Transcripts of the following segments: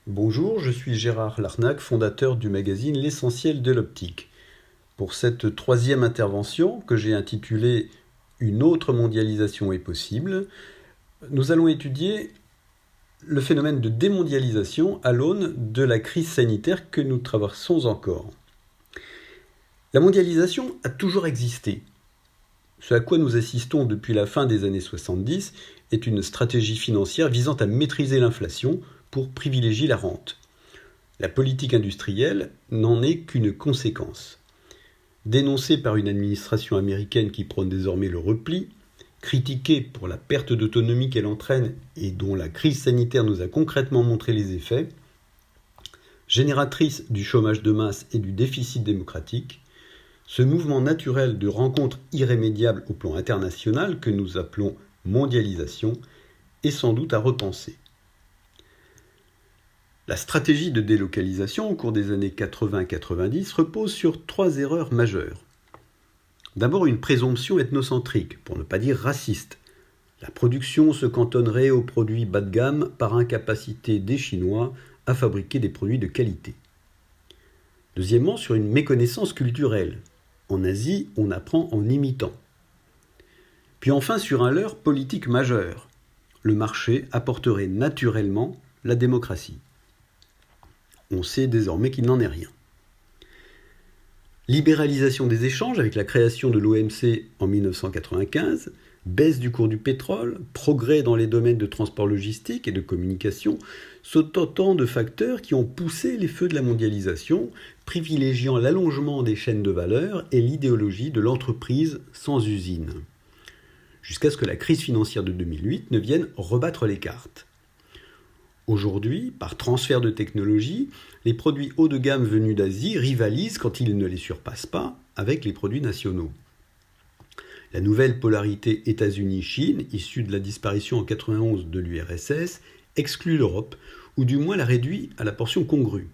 Bonjour, je suis Gérard Larnac, fondateur du magazine L'Essentiel de l'Optique. Pour cette troisième intervention, que j'ai intitulée Une autre mondialisation est possible, nous allons étudier le phénomène de démondialisation à l'aune de la crise sanitaire que nous traversons encore. La mondialisation a toujours existé. Ce à quoi nous assistons depuis la fin des années 70 est une stratégie financière visant à maîtriser l'inflation pour privilégier la rente. La politique industrielle n'en est qu'une conséquence. Dénoncée par une administration américaine qui prône désormais le repli, critiquée pour la perte d'autonomie qu'elle entraîne et dont la crise sanitaire nous a concrètement montré les effets, génératrice du chômage de masse et du déficit démocratique, ce mouvement naturel de rencontre irrémédiable au plan international que nous appelons mondialisation est sans doute à repenser. La stratégie de délocalisation au cours des années 80-90 repose sur trois erreurs majeures. D'abord, une présomption ethnocentrique, pour ne pas dire raciste. La production se cantonnerait aux produits bas de gamme par incapacité des Chinois à fabriquer des produits de qualité. Deuxièmement, sur une méconnaissance culturelle. En Asie, on apprend en imitant. Puis enfin, sur un leurre politique majeur. Le marché apporterait naturellement la démocratie. On sait désormais qu'il n'en est rien. Libéralisation des échanges avec la création de l'OMC en 1995, baisse du cours du pétrole, progrès dans les domaines de transport logistique et de communication, sont autant de facteurs qui ont poussé les feux de la mondialisation, privilégiant l'allongement des chaînes de valeur et l'idéologie de l'entreprise sans usine. Jusqu'à ce que la crise financière de 2008 ne vienne rebattre les cartes. Aujourd'hui, par transfert de technologie, les produits haut de gamme venus d'Asie rivalisent, quand ils ne les surpassent pas, avec les produits nationaux. La nouvelle polarité États-Unis-Chine, issue de la disparition en 1991 de l'URSS, exclut l'Europe, ou du moins la réduit à la portion congrue.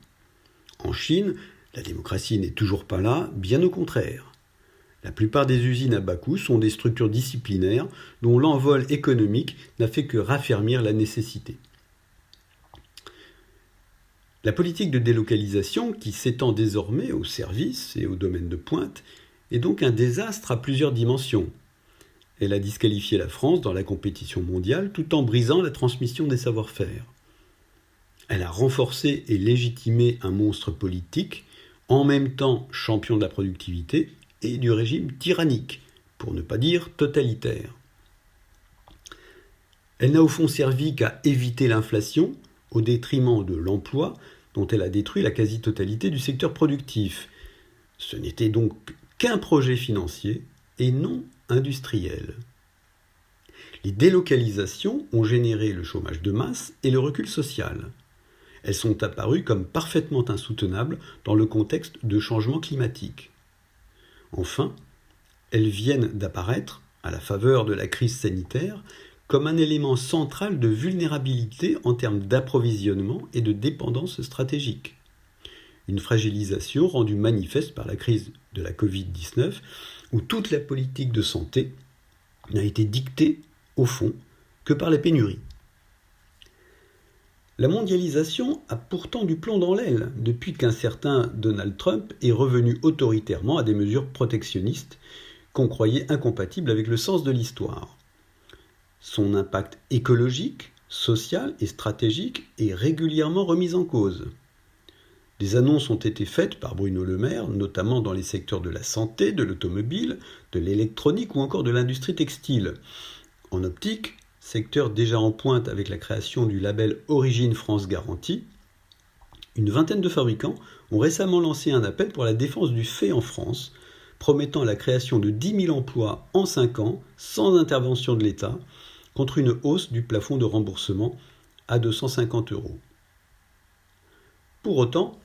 En Chine, la démocratie n'est toujours pas là, bien au contraire. La plupart des usines à bas coût sont des structures disciplinaires dont l'envol économique n'a fait que raffermir la nécessité. La politique de délocalisation, qui s'étend désormais aux services et aux domaines de pointe, est donc un désastre à plusieurs dimensions. Elle a disqualifié la France dans la compétition mondiale tout en brisant la transmission des savoir-faire. Elle a renforcé et légitimé un monstre politique, en même temps champion de la productivité et du régime tyrannique, pour ne pas dire totalitaire. Elle n'a au fond servi qu'à éviter l'inflation, au détriment de l'emploi, dont elle a détruit la quasi-totalité du secteur productif. Ce n'était donc qu'un projet financier et non industriel. Les délocalisations ont généré le chômage de masse et le recul social. Elles sont apparues comme parfaitement insoutenables dans le contexte de changement climatique. Enfin, elles viennent d'apparaître, à la faveur de la crise sanitaire, comme un élément central de vulnérabilité en termes d'approvisionnement et de dépendance stratégique. Une fragilisation rendue manifeste par la crise de la Covid-19, où toute la politique de santé n'a été dictée, au fond, que par les pénuries. La mondialisation a pourtant du plomb dans l'aile depuis qu'un certain Donald Trump est revenu autoritairement à des mesures protectionnistes qu'on croyait incompatibles avec le sens de l'histoire. Son impact écologique, social et stratégique est régulièrement remis en cause. Des annonces ont été faites par Bruno Le Maire, notamment dans les secteurs de la santé, de l'automobile, de l'électronique ou encore de l'industrie textile. En optique, secteur déjà en pointe avec la création du label Origine France Garantie, une vingtaine de fabricants ont récemment lancé un appel pour la défense du fait en France, promettant la création de 10 000 emplois en 5 ans, sans intervention de l'État, contre une hausse du plafond de remboursement à 250 €. Pour autant,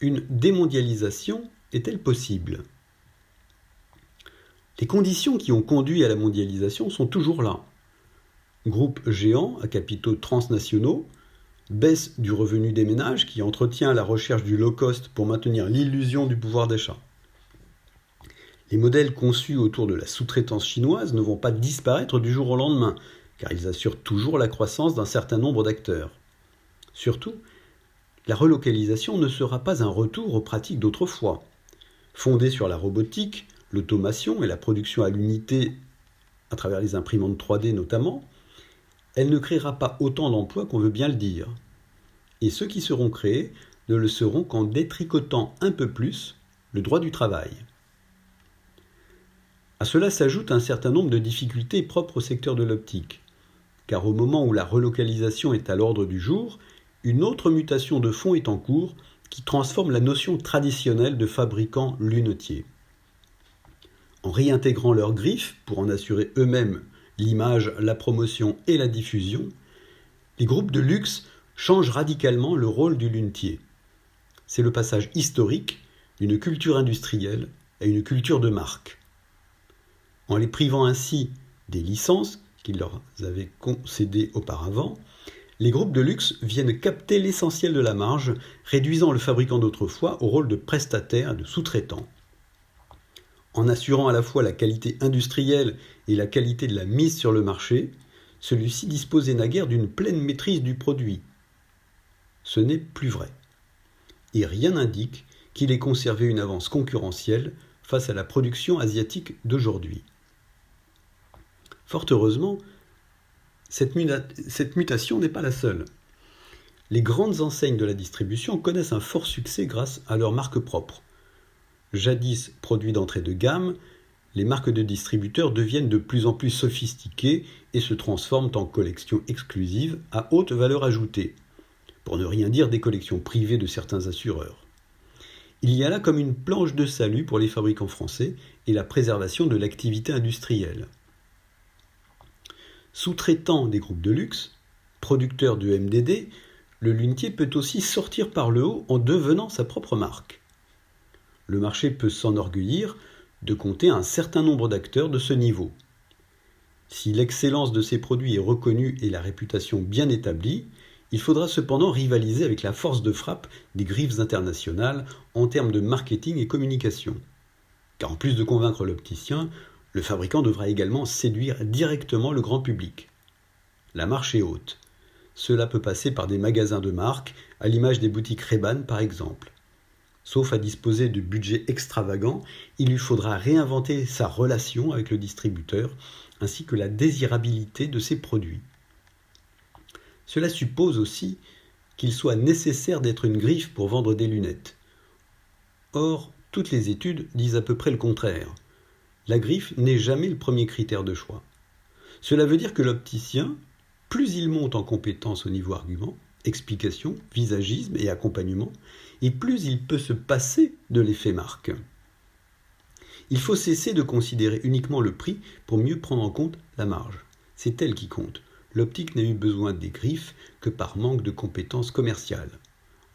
une démondialisation est-elle possible ? Les conditions qui ont conduit à la mondialisation sont toujours là. Groupes géants à capitaux transnationaux, baisse du revenu des ménages qui entretient la recherche du low cost pour maintenir l'illusion du pouvoir d'achat. Les modèles conçus autour de la sous-traitance chinoise ne vont pas disparaître du jour au lendemain, car ils assurent toujours la croissance d'un certain nombre d'acteurs. Surtout, la relocalisation ne sera pas un retour aux pratiques d'autrefois. Fondée sur la robotique, l'automation et la production à l'unité à travers les imprimantes 3D notamment, elle ne créera pas autant d'emplois qu'on veut bien le dire. Et ceux qui seront créés ne le seront qu'en détricotant un peu plus le droit du travail. À cela s'ajoute un certain nombre de difficultés propres au secteur de l'optique, car au moment où la relocalisation est à l'ordre du jour, une autre mutation de fond est en cours qui transforme la notion traditionnelle de fabricant lunetier. En réintégrant leurs griffes pour en assurer eux-mêmes l'image, la promotion et la diffusion, les groupes de luxe changent radicalement le rôle du lunetier. C'est le passage historique d'une culture industrielle à une culture de marque. En les privant ainsi des licences qu'ils leur avaient concédées auparavant, les groupes de luxe viennent capter l'essentiel de la marge, réduisant le fabricant d'autrefois au rôle de prestataire, de sous-traitant. En assurant à la fois la qualité industrielle et la qualité de la mise sur le marché, celui-ci disposait naguère d'une pleine maîtrise du produit. Ce n'est plus vrai. Et rien n'indique qu'il ait conservé une avance concurrentielle face à la production asiatique d'aujourd'hui. Fort heureusement, cette mutation n'est pas la seule. Les grandes enseignes de la distribution connaissent un fort succès grâce à leurs marques propres. Jadis produits d'entrée de gamme, les marques de distributeurs deviennent de plus en plus sophistiquées et se transforment en collections exclusives à haute valeur ajoutée, pour ne rien dire des collections privées de certains assureurs. Il y a là comme une planche de salut pour les fabricants français et la préservation de l'activité industrielle. Sous-traitant des groupes de luxe, producteur de MDD, le lunetier peut aussi sortir par le haut en devenant sa propre marque. Le marché peut s'enorgueillir de compter un certain nombre d'acteurs de ce niveau. Si l'excellence de ces produits est reconnue et la réputation bien établie, il faudra cependant rivaliser avec la force de frappe des griffes internationales en termes de marketing et communication. Car en plus de convaincre l'opticien, le fabricant devra également séduire directement le grand public. La marche est haute. Cela peut passer par des magasins de marque, à l'image des boutiques Ray-Ban par exemple. Sauf à disposer de budgets extravagants, il lui faudra réinventer sa relation avec le distributeur, ainsi que la désirabilité de ses produits. Cela suppose aussi qu'il soit nécessaire d'être une griffe pour vendre des lunettes. Or, toutes les études disent à peu près le contraire. La griffe n'est jamais le premier critère de choix. Cela veut dire que l'opticien, plus il monte en compétence au niveau argument, explication, visagisme et accompagnement, et plus il peut se passer de l'effet marque. Il faut cesser de considérer uniquement le prix pour mieux prendre en compte la marge. C'est elle qui compte. L'optique n'a eu besoin des griffes que par manque de compétences commerciales.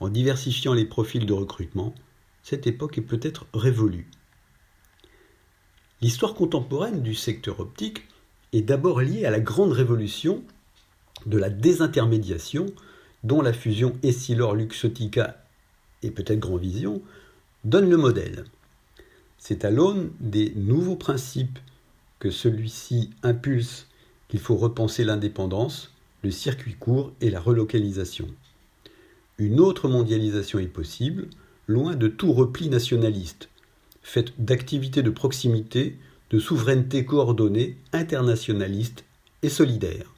En diversifiant les profils de recrutement, cette époque est peut-être révolue. L'histoire contemporaine du secteur optique est d'abord liée à la grande révolution de la désintermédiation dont la fusion Essilor-Luxottica et peut-être Grand Vision donne le modèle. C'est à l'aune des nouveaux principes que celui-ci impulse qu'il faut repenser l'indépendance, le circuit court et la relocalisation. Une autre mondialisation est possible, loin de tout repli nationaliste, faite d'activités de proximité, de souveraineté coordonnée, internationaliste et solidaire.